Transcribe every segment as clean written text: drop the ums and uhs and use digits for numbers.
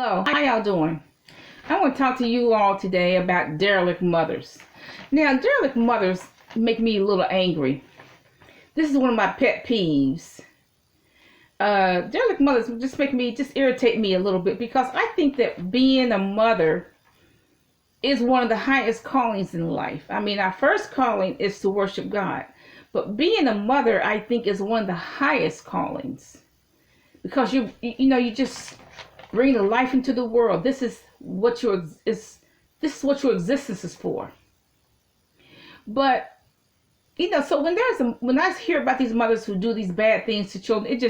Hello, how y'all doing? I want to talk to you all today about derelict mothers. Now, derelict mothers make me a little angry. This is one of my pet peeves. Derelict mothers just irritate me a little bit because I think that being a mother is one of the highest callings in life. I mean, our first calling is to worship God, but being a mother, I think, is one of the highest callings because you just bring the life into the world. This is what your existence is for. But so when I hear about these mothers who do these bad things to children, it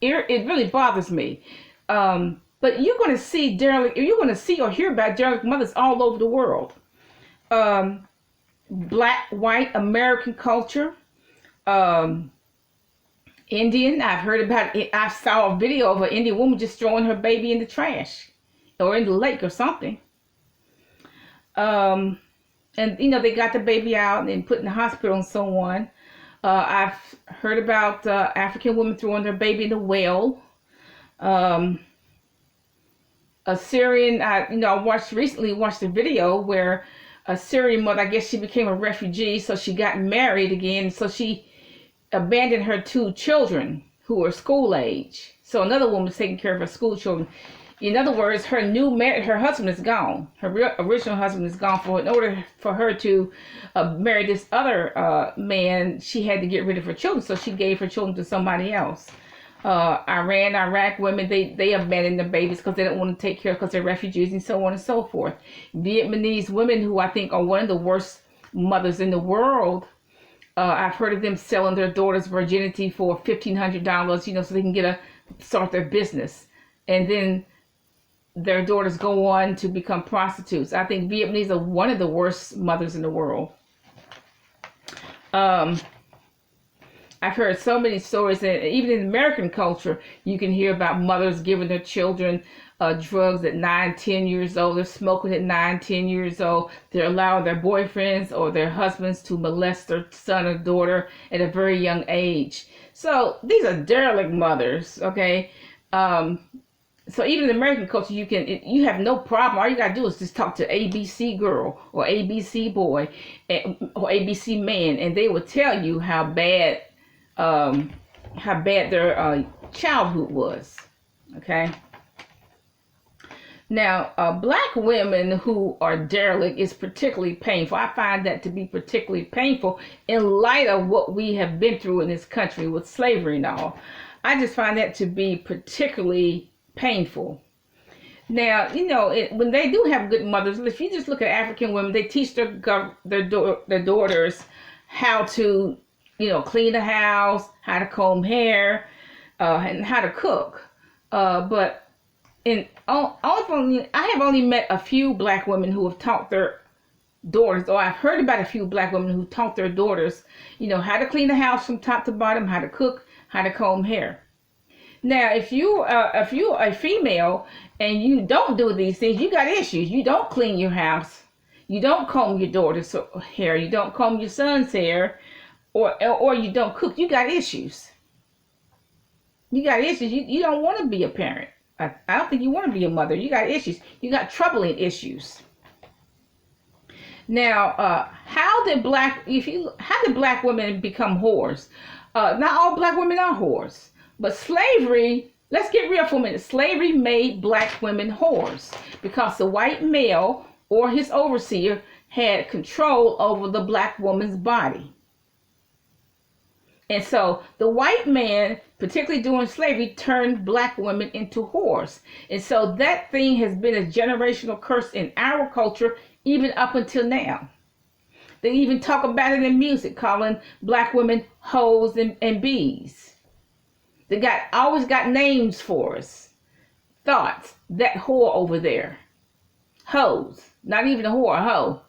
really bothers me. But you're going to see or hear about derelict mothers all over the world. Black, white, American culture. Indian, I've heard about it. I saw a video of an Indian woman just throwing her baby in the trash or in the lake or something. And they got the baby out and put in the hospital and so on. I've heard about African women throwing their baby in the well. A Syrian, I recently watched a video where a Syrian mother, I guess she became a refugee, so she got married again, so she abandoned her 2 children who were school age. So another woman's taking care of her school children. In other words, her husband is gone. Her original husband is gone. In order for her to marry this other man, she had to get rid of her children. So she gave her children to somebody else. Iraq women, they abandon their babies because they don't want to take care because they're refugees and so on and so forth. Vietnamese women, who I think are one of the worst mothers in the world, I've heard of them selling their daughter's virginity for $1,500, so they can start their business. And then their daughters go on to become prostitutes. I think Vietnamese are one of the worst mothers in the world. I've heard so many stories, and even in American culture, you can hear about mothers giving their children drugs at 9, 10 years old. They're smoking at 9, 10 years old. They're allowing their boyfriends or their husbands to molest their son or daughter at a very young age. So these are derelict mothers, okay? So even in American culture, you have no problem. All you gotta do is just talk to ABC girl or ABC boy or ABC man, and they will tell you how bad their childhood was. Okay. Now, black women who are derelict is particularly painful. I find that to be particularly painful in light of what we have been through in this country with slavery and all. I just find that to be particularly painful. Now, when they do have good mothers, if you just look at African women, they teach their daughters how to, clean the house, how to comb hair, and how to cook. But I have only met a few black women who have taught their daughters, or I've heard about a few black women who taught their daughters, how to clean the house from top to bottom, how to cook, how to comb hair. Now, if you're a female and you don't do these things, you got issues. You don't clean your house, you don't comb your daughter's hair, you don't comb your son's hair, or you don't cook. You got issues. You got issues. You don't want to be a parent. I don't think you want to be a mother. You got issues. You got troubling issues. Now, how did black women become whores? Not all black women are whores, but slavery. Let's get real for a minute. Slavery made black women whores because the white male or his overseer had control over the black woman's body. And so the white man, particularly during slavery, turned black women into whores. And so that thing has been a generational curse in our culture, even up until now. They even talk about it in music, calling black women hoes and bees. They always got names for us. Thoughts, that whore over there. Hoes, not even a whore, a hoe.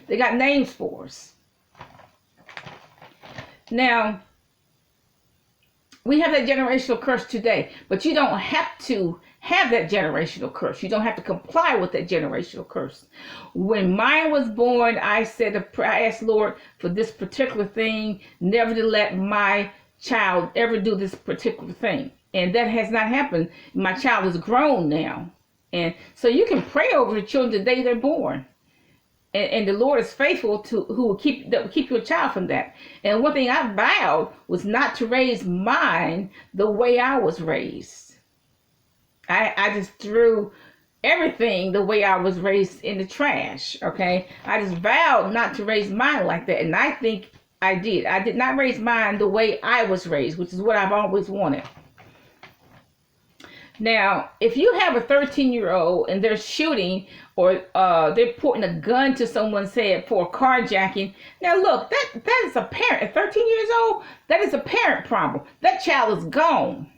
They got names for us. Now, we have that generational curse today, but you don't have to have that generational curse. You don't have to comply with that generational curse. When mine was born, I asked Lord for this particular thing, never to let my child ever do this particular thing. And that has not happened. My child is grown now. And so you can pray over the children the day they're born. And the Lord is faithful to who will keep your child from that. And one thing I vowed was not to raise mine the way I was raised. I just threw everything the way I was raised in the trash. Okay, I just vowed not to raise mine like that, and I think I did. I did not raise mine the way I was raised, which is what I've always wanted. Now, if you have a 13-year-old and they're shooting or they're pointing a gun to someone's head for carjacking, now look, that is a parent. At 13 years old, that is a parent problem. That child is gone.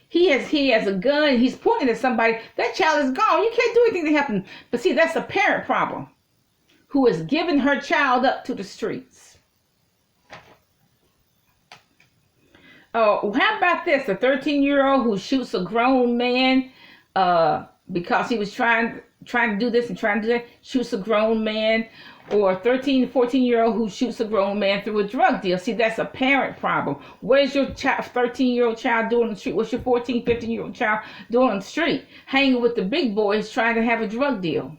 He has a gun. He's pointing at somebody. That child is gone. You can't do anything to help him. But see, that's a parent problem who has given her child up to the streets. Oh, how about this? A 13-year-old who shoots a grown man because he was trying to do this and trying to do that, shoots a grown man. Or a 13, 14-year-old who shoots a grown man through a drug deal. See, that's a parent problem. What is your 13-year-old child doing on the street? What's your 14, 15-year-old child doing on the street? Hanging with the big boys trying to have a drug deal.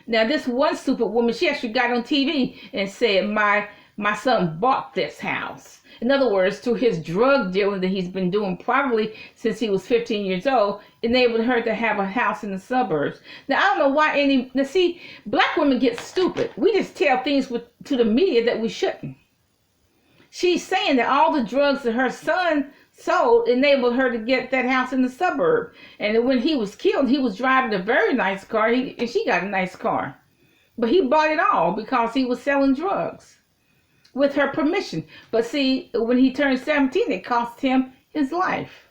Now, this one stupid woman, she actually got on TV and said, my son bought this house. In other words, through his drug dealing that he's been doing probably since he was 15 years old, enabled her to have a house in the suburbs. Now, I don't know why see, black women get stupid. We just tell things to the media that we shouldn't. She's saying that all the drugs that her son sold enabled her to get that house in the suburb. And when he was killed, he was driving a very nice car, and she got a nice car. But he bought it all because he was selling drugs with her permission. But see, when he turned 17, it cost him his life.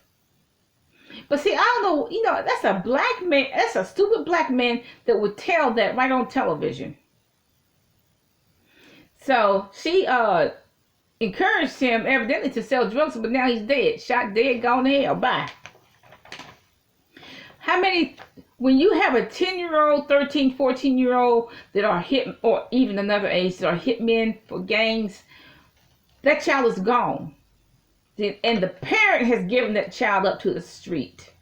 But see, I don't know, that's a black man, that's a stupid black man that would tell that right on television. So she encouraged him evidently to sell drugs, but now he's dead, shot dead, gone to hell, bye. When you have a 10-year-old, 13, 14-year-old that are hit, or even another age, that are hitmen for gangs, that child is gone. And the parent has given that child up to the street.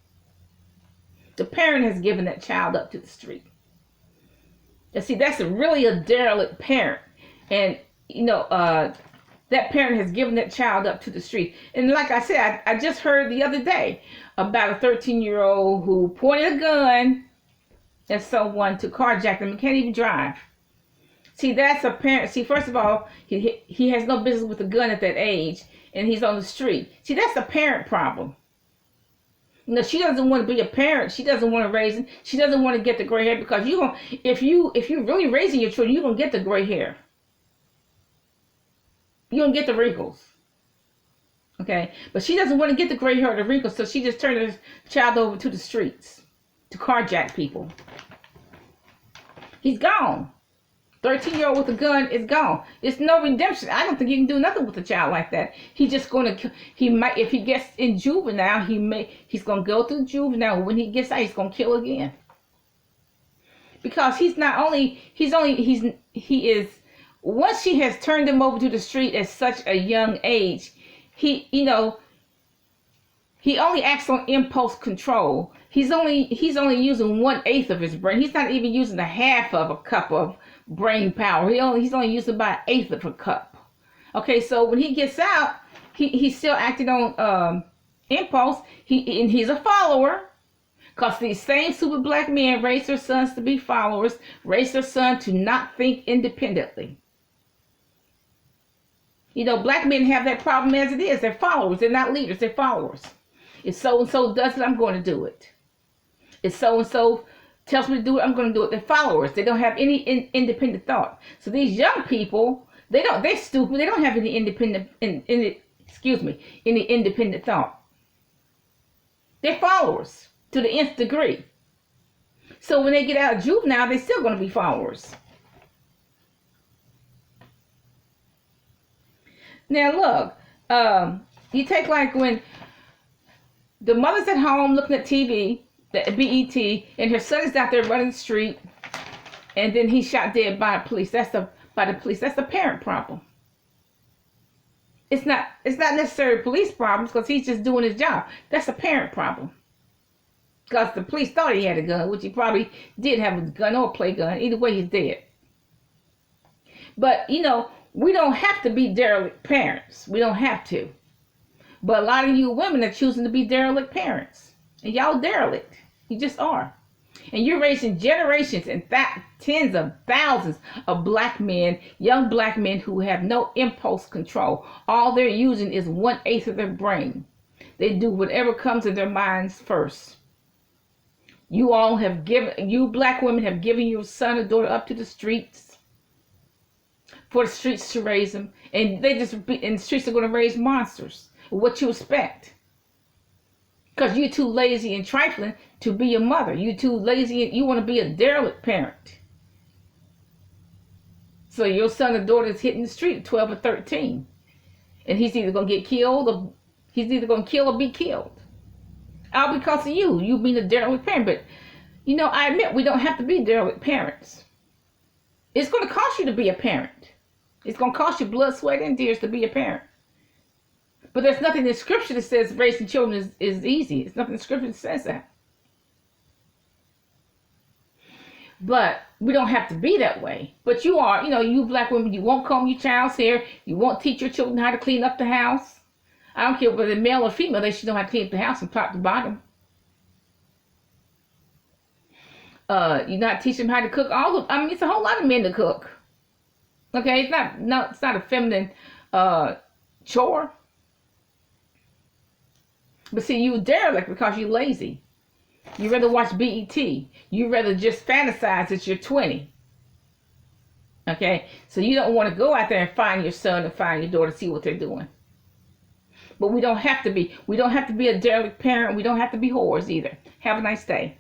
The parent has given that child up to the street. And see, that's really a derelict parent. And, that parent has given that child up to the street. And like I said, I just heard the other day about a 13-year-old who pointed a gun at someone to carjack them and can't even drive. See, that's a parent. See, first of all, he has no business with a gun at that age, and he's on the street. See, that's a parent problem. She doesn't want to be a parent. She doesn't want to raise him. She doesn't want to get the gray hair, because if you're really raising your children, you're gonna get the gray hair. You don't get the wrinkles. Okay? But she doesn't want to get the gray hair or the wrinkles, so she just turned her child over to the streets to carjack people. He's gone. 13-year-old with a gun is gone. It's no redemption. I don't think you can do nothing with a child like that. He's just going to, if he gets in juvenile, he's going to go through juvenile. When he gets out, he's going to kill again. Because he is, once she has turned him over to the street at such a young age, he only acts on impulse control. He's only using 1/8 of his brain. He's not even using a half of a cup of brain power. He's only using about 1/8 of a cup. Okay, so when he gets out, he's still acting on impulse. He's a follower. Because these same super black men raise their sons to be followers, raise their son to not think independently. Black men have that problem as it is. They're followers. They're not leaders. They're followers. If so-and-so does it, I'm going to do it. If so-and-so tells me to do it, I'm going to do it. They're followers. They don't have any independent thought. So these young people, they're stupid. They don't have any independent thought. They're followers to the nth degree. So when they get out of juvenile, they're still going to be followers. Now look, you take like when the mother's at home looking at TV, the BET, and her son is out there running the street, and then he's shot dead by the police. That's the parent problem. It's not necessarily police problems because he's just doing his job. That's a parent problem. Because the police thought he had a gun, which he probably did have a gun or a play gun. Either way, he's dead. But, we don't have to be derelict parents. We don't have to. But a lot of you women are choosing to be derelict parents. And y'all derelict. You just are. And you're raising generations and tens of thousands of black men, young black men who have no impulse control. All they're using is 1/8 of their brain. They do whatever comes in their minds first. You black women have given your son or daughter up to the streets for the streets to raise them. And the streets are going to raise monsters. What you expect? Because you're too lazy and trifling to be a mother. You're too lazy and you want to be a derelict parent. So your son or daughter is hitting the street at 12 or 13. And he's either going to get killed or be killed. All because of you being a derelict parent. But, I admit we don't have to be derelict parents. It's going to cost you to be a parent. It's going to cost you blood, sweat, and tears to be a parent. But there's nothing in Scripture that says raising children is easy. It's nothing in Scripture that says that. But we don't have to be that way. But you are, you black women, you won't comb your child's hair. You won't teach your children how to clean up the house. I don't care whether they're male or female, they should know how to clean up the house from top to bottom. You're not teaching them how to cook. It's a whole lot of men to cook. Okay, it's not a feminine chore. But see, you derelict because you're lazy. You rather watch BET. You rather just fantasize that you're 20. Okay, so you don't want to go out there and find your son and find your daughter, see what they're doing. But we don't have to be. We don't have to be a derelict parent. We don't have to be whores either. Have a nice day.